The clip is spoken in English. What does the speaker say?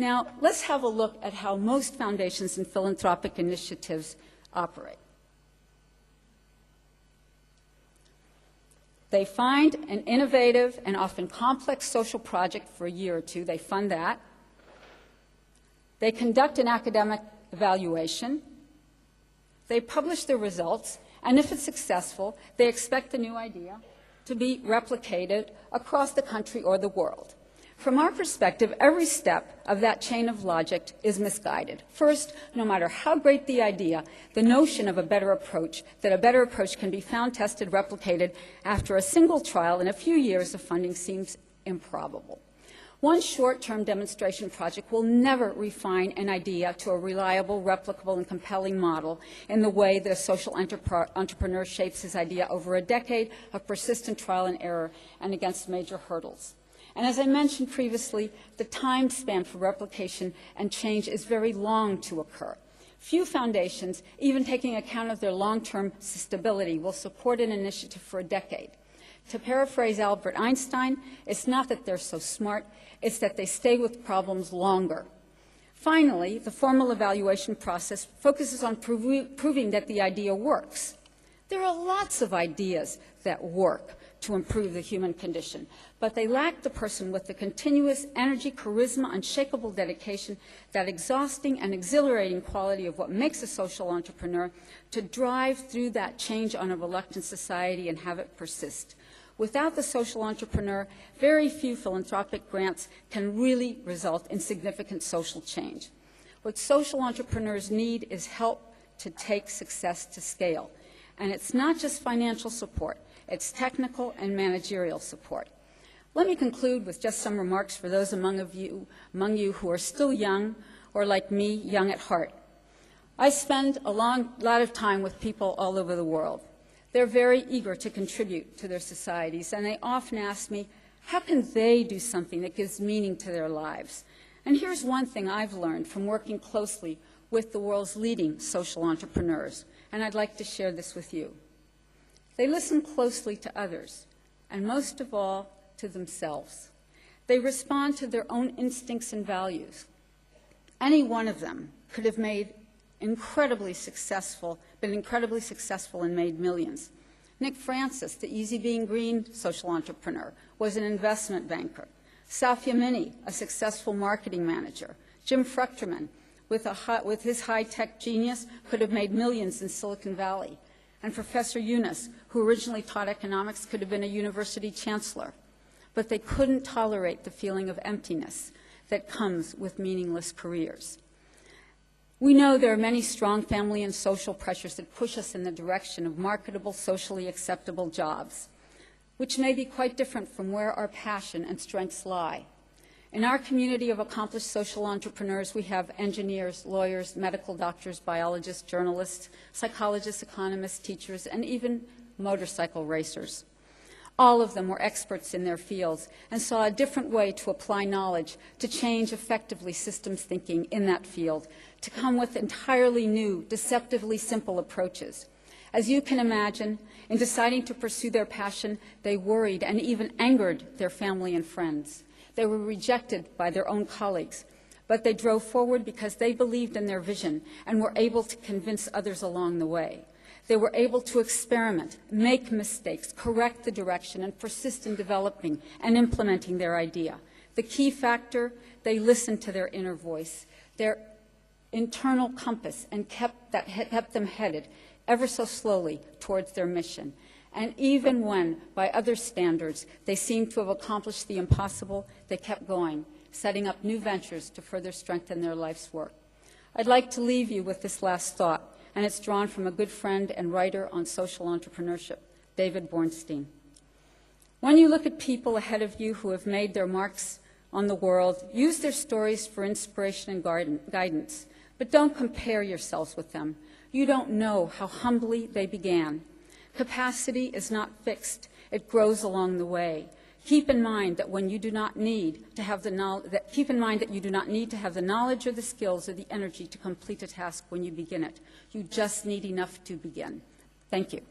Now, let's have a look at how most foundations and philanthropic initiatives operate. They find an innovative and often complex social project for a year or two. They fund that. They conduct an academic evaluation. They publish their results, and if it's successful, they expect the new idea to be replicated across the country or the world. From our perspective, every step of that chain of logic is misguided. First, no matter how great the idea, the notion of a better approach, that a better approach can be found, tested, replicated after a single trial in a few years of funding seems improbable. One short-term demonstration project will never refine an idea to a reliable, replicable, and compelling model in the way that a social entrepreneur shapes his idea over a decade of persistent trial and error and against major hurdles. And as I mentioned previously, the time span for replication and change is very long to occur. Few foundations, even taking account of their long-term stability, will support an initiative for a decade. To paraphrase Albert Einstein, it's not that they're so smart, it's that they stay with problems longer. Finally, the formal evaluation process focuses on proving that the idea works. There are lots of ideas that work to improve the human condition, but they lack the person with the continuous energy, charisma, unshakable dedication, that exhausting and exhilarating quality of what makes a social entrepreneur to drive through that change on a reluctant society and have it persist. Without the social entrepreneur, very few philanthropic grants can really result in significant social change. What social entrepreneurs need is help to take success to scale. And it's not just financial support, it's technical and managerial support. Let me conclude with just some remarks for those among you who are still young or, like me, young at heart. I spend a lot of time with people all over the world. They're very eager to contribute to their societies, and they often ask me, how can they do something that gives meaning to their lives? And here's one thing I've learned from working closely with the world's leading social entrepreneurs, and I'd like to share this with you. They listen closely to others, and most of all, to themselves. They respond to their own instincts and values. Any one of them could have been incredibly successful and made millions. Nick Francis, the Easy Being Green social entrepreneur, was an investment banker. Safia Mini, a successful marketing manager. Jim Fruchterman, with his high-tech genius, could have made millions in Silicon Valley. And Professor Yunus, who originally taught economics, could have been a university chancellor. But they couldn't tolerate the feeling of emptiness that comes with meaningless careers. We know there are many strong family and social pressures that push us in the direction of marketable, socially acceptable jobs, which may be quite different from where our passion and strengths lie. In our community of accomplished social entrepreneurs, we have engineers, lawyers, medical doctors, biologists, journalists, psychologists, economists, teachers, and even motorcycle racers. All of them were experts in their fields and saw a different way to apply knowledge, to change effectively systems thinking in that field, to come with entirely new, deceptively simple approaches. As you can imagine, in deciding to pursue their passion, they worried and even angered their family and friends. They were rejected by their own colleagues, but they drove forward because they believed in their vision and were able to convince others along the way. They were able to experiment, make mistakes, correct the direction, and persist in developing and implementing their idea. The key factor, they listened to their inner voice, their internal compass, and kept them headed ever so slowly towards their mission. And even when, by other standards, they seemed to have accomplished the impossible, they kept going, setting up new ventures to further strengthen their life's work. I'd like to leave you with this last thought, and it's drawn from a good friend and writer on social entrepreneurship, David Bornstein. When you look at people ahead of you who have made their marks on the world, use their stories for inspiration and guidance, but don't compare yourselves with them. You don't know how humbly they began. Capacity is not fixed. It grows along the way. Keep in mind that when you do not need to have the knowledge or the skills or the energy to complete a task when you begin it. You just need enough to begin. Thank you.